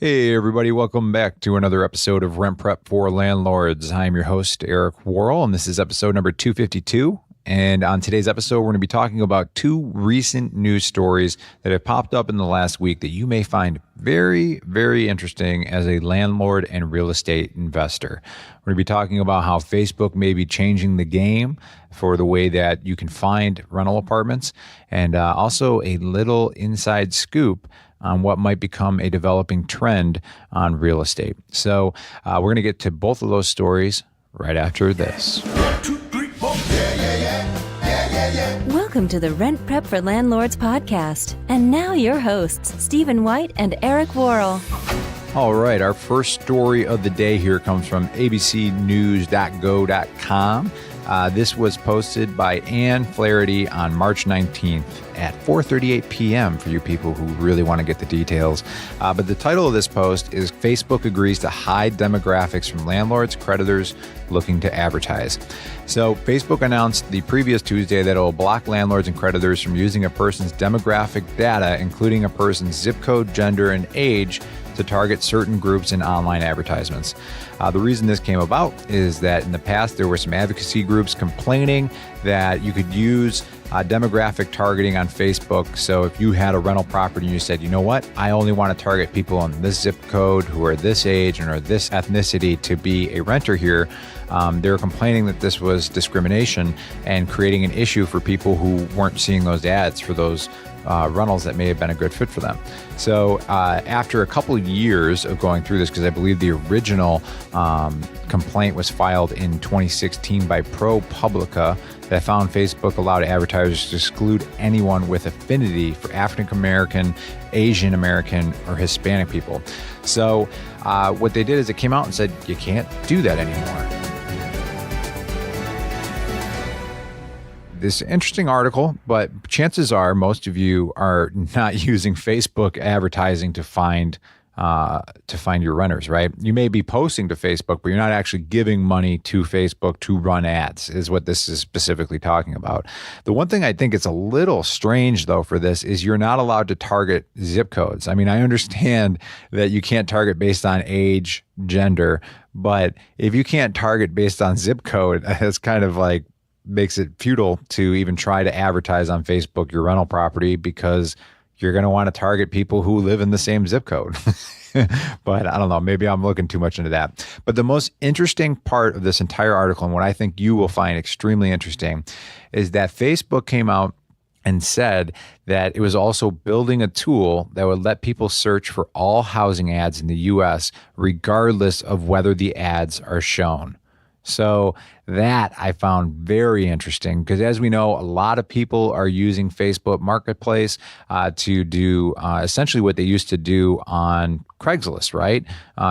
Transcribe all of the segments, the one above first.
Hey, everybody, welcome back to another episode of Rent Prep for Landlords. I'm your host, Eric Worrell, and this is episode number 252. And on today's episode, we're going to be talking about two recent news stories that have popped up in the last week that you may find very, very interesting as a landlord and real estate investor. We're going to be talking about how Facebook may be changing the game for the way that you can find rental apartments, and also a little inside scoop on what might become a developing trend on real estate. So we're going to get to both of those stories right after this. 1, 2, 3, 4. Welcome to the Rent Prep for Landlords podcast. And now your hosts, Stephen White and Eric Worrell. All right, our first story of the day here comes from abcnews.go.com. This was posted by Ann Flaherty on March 19th at 4:38 p.m. for you people who really want to get the details. But the title of this post is Facebook agrees to hide demographics from landlords, creditors looking to advertise. So Facebook announced the previous Tuesday that it will block landlords and creditors from using a person's demographic data, including a person's zip code, gender, and age, to target certain groups in online advertisements. The reason this came about is that in the past there were some advocacy groups complaining that you could use demographic targeting on Facebook. So if you had a rental property and you said, you know what, I only want to target people on this zip code who are this age and are this ethnicity to be a renter here, they were complaining that this was discrimination and creating an issue for people who weren't seeing those ads for those rentals that may have been a good fit for them. So after a couple of years of going through this, because I believe the original complaint was filed in 2016 by ProPublica, that found Facebook allowed advertisers to exclude anyone with affinity for African American, Asian American, or Hispanic people. So what they did is it came out and said, you can't do that anymore. This interesting article, but chances are most of you are not using Facebook advertising to find your renters, right? You may be posting to Facebook, but you're not actually giving money to Facebook to run ads, is what this is specifically talking about. The one thing I think it's a little strange, though, for this is you're not allowed to target zip codes. I mean, I understand that you can't target based on age, gender, but if you can't target based on zip code, it's kind of like makes it futile to even try to advertise on Facebook your rental property, because you're going to want to target people who live in the same zip code. But I don't know, maybe I'm looking too much into that. But the most interesting part of this entire article, and what I think you will find extremely interesting, is that Facebook came out and said that it was also building a tool that would let people search for all housing ads in the US, regardless of whether the ads are shown. So that I found very interesting, because as we know, a lot of people are using Facebook Marketplace to do essentially what they used to do on Craigslist, right?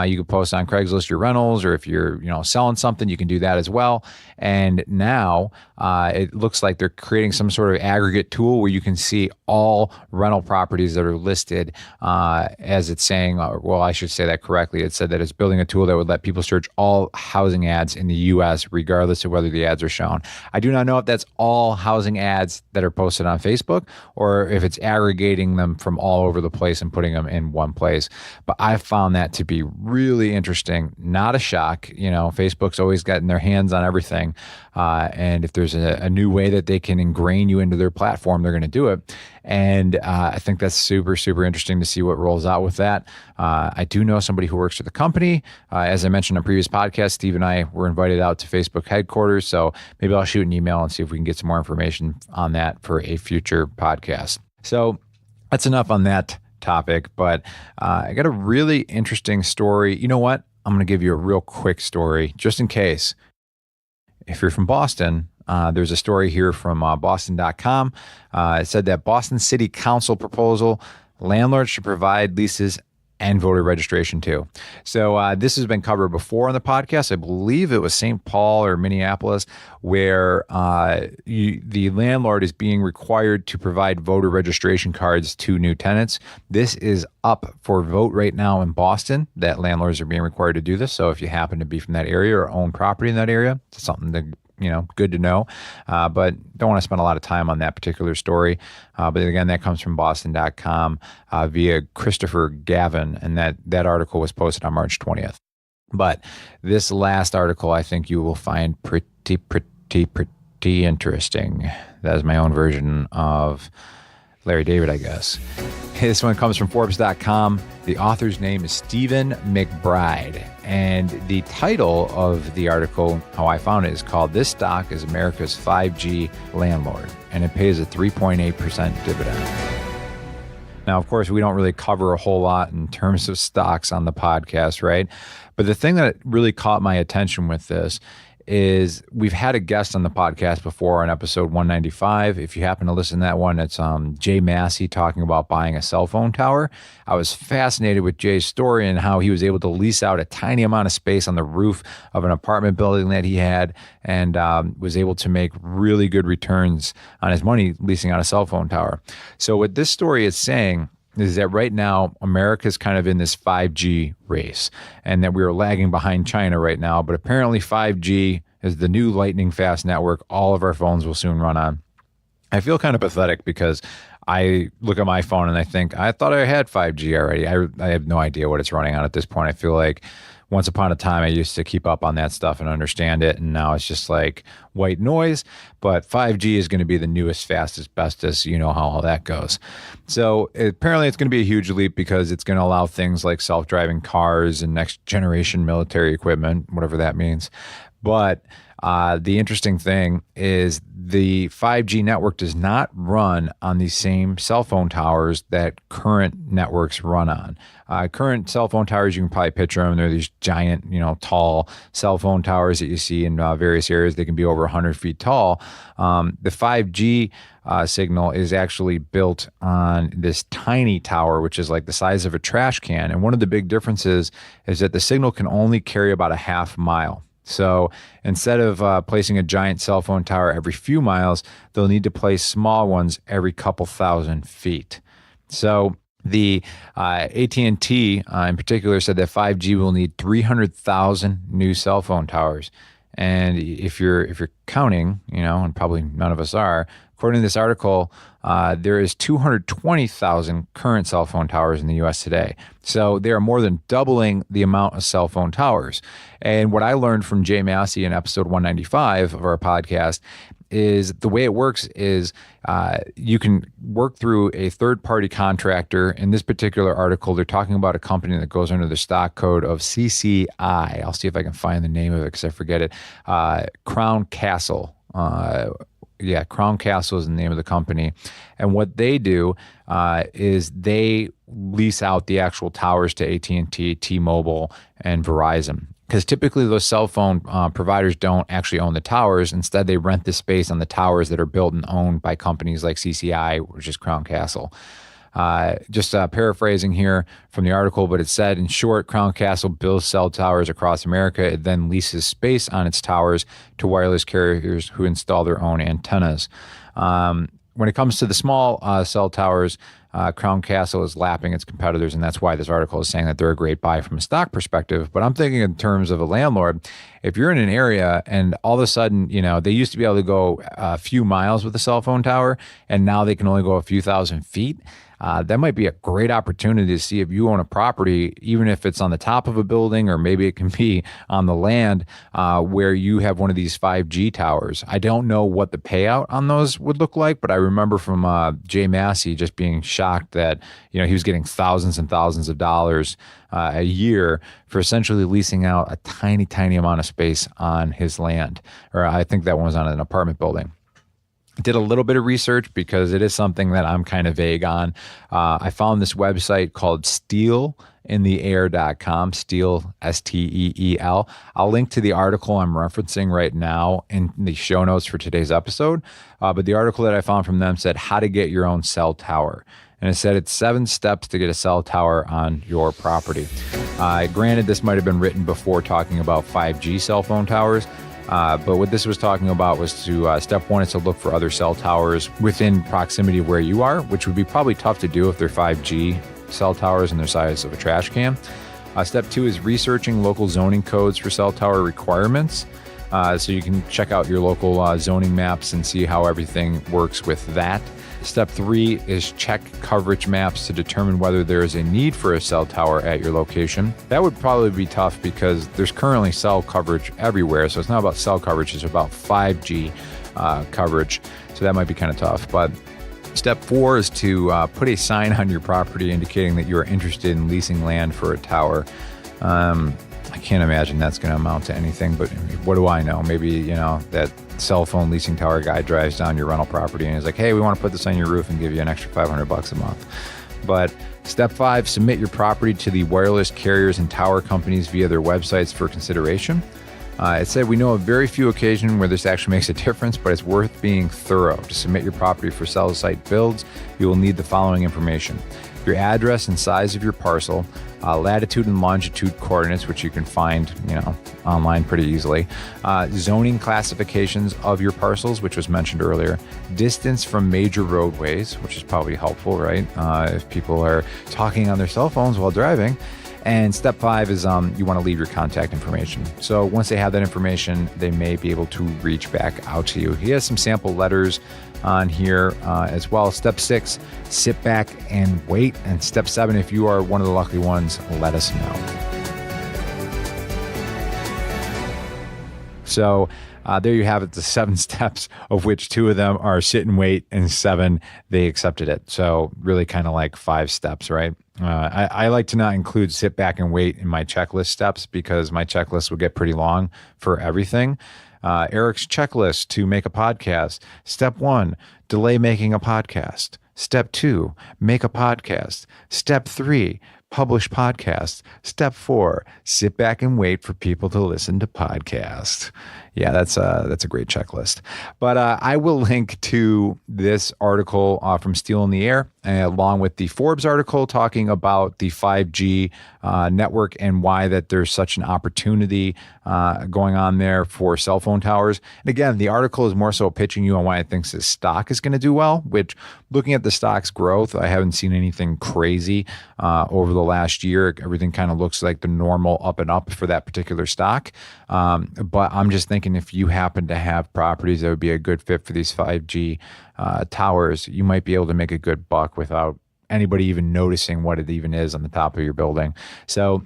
You could post on Craigslist your rentals, or if you're selling something, you can do that as well. And now it looks like they're creating some sort of aggregate tool where you can see all rental properties that are listed, as it's saying, well, I should say that correctly. It said that it's building a tool that would let people search all housing ads in the U.S., regardless of whether the ads are shown. I do not know if that's all housing ads that are posted on Facebook, or if it's aggregating them from all over the place and putting them in one place. But I found that to be really interesting. Not a shock. Facebook's always gotten their hands on everything. And if there's a new way that they can ingrain you into their platform, they're going to do it. And I think that's super, super interesting to see what rolls out with that. I do know somebody who works for the company. As I mentioned on a previous podcast, Steve and I were invited out to Facebook headquarters. So maybe I'll shoot an email and see if we can get some more information on that for a future podcast. So that's enough on that topic. But I got a really interesting story. You know what? I'm going to give you a real quick story just in case. If you're from Boston, there's a story here from Boston.com. It said that Boston City Council proposal, landlords should provide leases and voter registration too. So this has been covered before on the podcast. I believe it was St. Paul or Minneapolis, where the landlord is being required to provide voter registration cards to new tenants. This is up for vote right now in Boston, that landlords are being required to do this. So if you happen to be from that area or own property in that area, it's something to good to know. But don't want to spend a lot of time on that particular story. But again, that comes from Boston.com via Christopher Gavin, and that article was posted on March 20th. But this last article, I think you will find pretty interesting. That is my own version of Larry David, I guess. This one comes from Forbes.com. The author's name is Stephen McBride. And the title of the article, how I found it, is called "This Stock is America's 5G Landlord," and it pays a 3.8% dividend. Now, of course, we don't really cover a whole lot in terms of stocks on the podcast, right? But the thing that really caught my attention with this is we've had a guest on the podcast before on episode 195. If you happen to listen to that one, it's Jay Massey talking about buying a cell phone tower. I was fascinated with Jay's story and how he was able to lease out a tiny amount of space on the roof of an apartment building that he had, and was able to make really good returns on his money leasing out a cell phone tower. So what this story is saying is that right now, America's kind of in this 5G race, and that we are lagging behind China right now. But apparently 5G is the new lightning fast network all of our phones will soon run on. I feel kind of pathetic because I look at my phone and I think, I thought I had 5G already. I have no idea what it's running on at this point. I feel like once upon a time, I used to keep up on that stuff and understand it, and now it's just like white noise. But 5G is going to be the newest, fastest, bestest. You know how all that goes. So apparently it's going to be a huge leap because it's going to allow things like self-driving cars and next generation military equipment, whatever that means. But the interesting thing is the 5G network does not run on the same cell phone towers that current networks run on. Current cell phone towers, you can probably picture them. They're these giant, tall cell phone towers that you see in various areas. They can be over 100 feet tall. The 5G signal is actually built on this tiny tower, which is like the size of a trash can. And one of the big differences is that the signal can only carry about a half mile. So instead of placing a giant cell phone tower every few miles, they'll need to place small ones every couple thousand feet. So the AT&T in particular said that 5G will need 300,000 new cell phone towers. And if you're counting, and probably none of us are, according to this article, there is 220,000 current cell phone towers in the U.S. today. So they are more than doubling the amount of cell phone towers. And what I learned from Jay Massey in episode 195 of our podcast is the way it works is you can work through a third-party contractor. In this particular article, they're talking about a company that goes under the stock code of CCI. I'll see if I can find the name of it because I forget it. Crown Castle. Crown Castle is the name of the company. And what they do is they lease out the actual towers to AT&T, T-Mobile, and Verizon. Because typically those cell phone providers don't actually own the towers. Instead, they rent the space on the towers that are built and owned by companies like CCI, which is Crown Castle. Just paraphrasing here from the article, but it said, in short, Crown Castle builds cell towers across America. It then leases space on its towers to wireless carriers who install their own antennas. When it comes to the small cell towers, Crown Castle is lapping its competitors, and that's why this article is saying that they're a great buy from a stock perspective. But I'm thinking in terms of a landlord, if you're in an area and all of a sudden, they used to be able to go a few miles with a cell phone tower, and now they can only go a few thousand feet. That might be a great opportunity to see if you own a property, even if it's on the top of a building, or maybe it can be on the land where you have one of these 5G towers. I don't know what the payout on those would look like, but I remember from Jay Massey just being shocked that he was getting thousands and thousands of dollars a year for essentially leasing out a tiny, tiny amount of space on his land. Or I think that one was on an apartment building. Did a little bit of research because it is something that I'm kind of vague on. I found this website called steelintheair.com, Steel, S-T-E-E-L. I'll link to the article I'm referencing right now in the show notes for today's episode. But the article that I found from them said how to get your own cell tower. And it said it's 7 steps to get a cell tower on your property. Granted, this might have been written before talking about 5G cell phone towers. But what this was talking about was to step 1 is to look for other cell towers within proximity of where you are, which would be probably tough to do if they're 5G cell towers and they're size of a trash can. Step 2 is researching local zoning codes for cell tower requirements. So you can check out your local zoning maps and see how everything works with that. Step 3 is check coverage maps to determine whether there is a need for a cell tower at your location. That would probably be tough because there's currently cell coverage everywhere. So it's not about cell coverage, it's about 5G coverage. So that might be kind of tough. But step 4 is to put a sign on your property indicating that you are interested in leasing land for a tower. I can't imagine that's going to amount to anything, but what do I know? Maybe, that cell phone leasing tower guy drives down your rental property and is like, hey, we want to put this on your roof and give you an extra $500 a month. But step 5, submit your property to the wireless carriers and tower companies via their websites for consideration. It said, we know of very few occasions where this actually makes a difference, but it's worth being thorough. To submit your property for cell site builds, you will need the following information: your address and size of your parcel, latitude and longitude coordinates, which you can find, online pretty easily, zoning classifications of your parcels, which was mentioned earlier, distance from major roadways, which is probably helpful, right? If people are talking on their cell phones while driving. And step 5 is you want to leave your contact information. So once they have that information, they may be able to reach back out to you. He has some sample letters on here as well. Step 6, sit back and wait. And step 7, if you are one of the lucky ones, let us know. So there you have it, the 7 steps, of which 2 of them are sit and wait, and 7, they accepted it. So really kind of like 5 steps, right? I like to not include sit back and wait in my checklist steps because my checklist will get pretty long for everything. Eric's checklist to make a podcast. Step 1, delay making a podcast. Step 2, make a podcast. Step 3, publish podcast. Step 4, sit back and wait for people to listen to podcasts. Yeah, that's a great checklist. But I will link to this article from Steel in the Air, along with the Forbes article talking about the 5G network and why that there's such an opportunity going on there for cell phone towers. And again, the article is more so pitching you on why it thinks this stock is going to do well, which, looking at the stock's growth, I haven't seen anything crazy over the last year. Everything kind of looks like the normal up and up for that particular stock. But I'm just thinking, if you happen to have properties that would be a good fit for these 5G towers, you might be able to make a good buck without anybody even noticing what it even is on the top of your building. So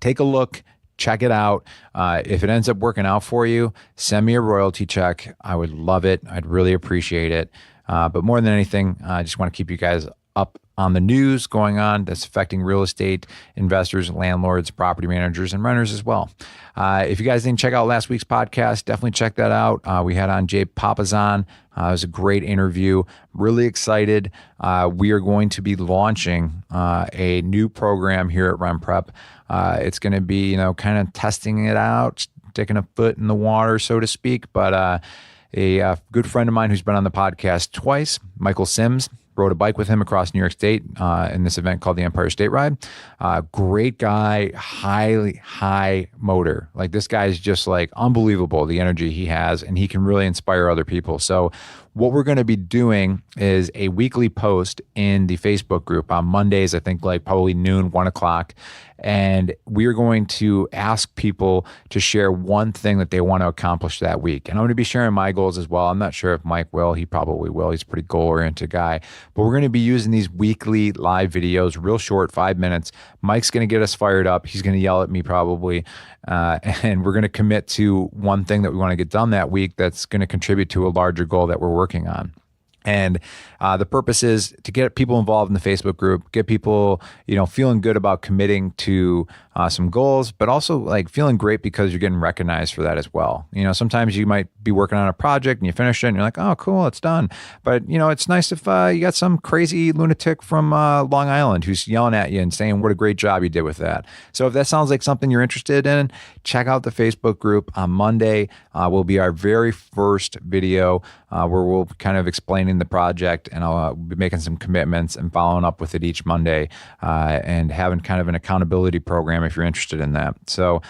take a look, check it out. If it ends up working out for you, send me a royalty check. I would love it. I'd really appreciate it. But more than anything, I just want to keep you guys up on the news going on that's affecting real estate investors, landlords, property managers, and renters as well. If you guys didn't check out last week's podcast, definitely check that out. We had on Jay Papazan. It was a great interview. Really excited. We are going to be launching a new program here at RentPrep. It's going to be, kind of testing it out, sticking a foot in the water, so to speak. But a good friend of mine who's been on the podcast twice, Michael Sims, rode a bike with him across New York State in this event called the Empire State Ride. Great guy, high motor. Like, this guy is just like unbelievable, the energy he has, and he can really inspire other people. So what we're going to be doing is a weekly post in the Facebook group on Mondays, I think like probably noon, 1 o'clock. And we're going to ask people to share one thing that they want to accomplish that week. And I'm going to be sharing my goals as well. I'm not sure if Mike will. He probably will. He's a pretty goal-oriented guy. But we're going to be using these weekly live videos, real short, 5 minutes. Mike's going to get us fired up. He's going to yell at me probably. And we're going to commit to one thing that we want to get done that week that's going to contribute to a larger goal that we're working on. And the purpose is to get people involved in the Facebook group, get people, feeling good about committing to some goals, but also like feeling great because you're getting recognized for that as well. Sometimes you might be working on a project and you finish it and you're like, oh, cool, it's done. But, it's nice if you got some crazy lunatic from Long Island who's yelling at you and saying what a great job you did with that. So if that sounds like something you're interested in, check out the Facebook group on Monday. Will be our very first video where we'll kind of explaining in the project, and I'll be making some commitments and following up with it each Monday, and having kind of an accountability program if you're interested in that. So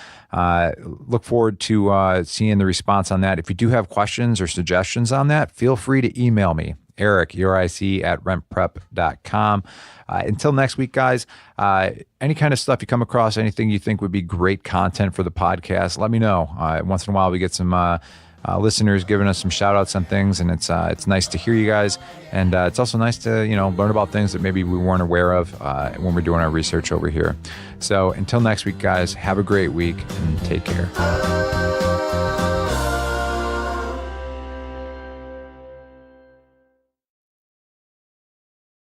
look forward to seeing the response on that. If you do have questions or suggestions on that, feel free to email me, Eric, URIC at rentprep.com. Until next week, guys, any kind of stuff you come across, anything you think would be great content for the podcast, let me know. Once in a while, we get some listeners giving us some shout outs on things, and it's nice to hear you guys. And it's also nice to, learn about things that maybe we weren't aware of when we're doing our research over here. So until next week, guys, have a great week and take care.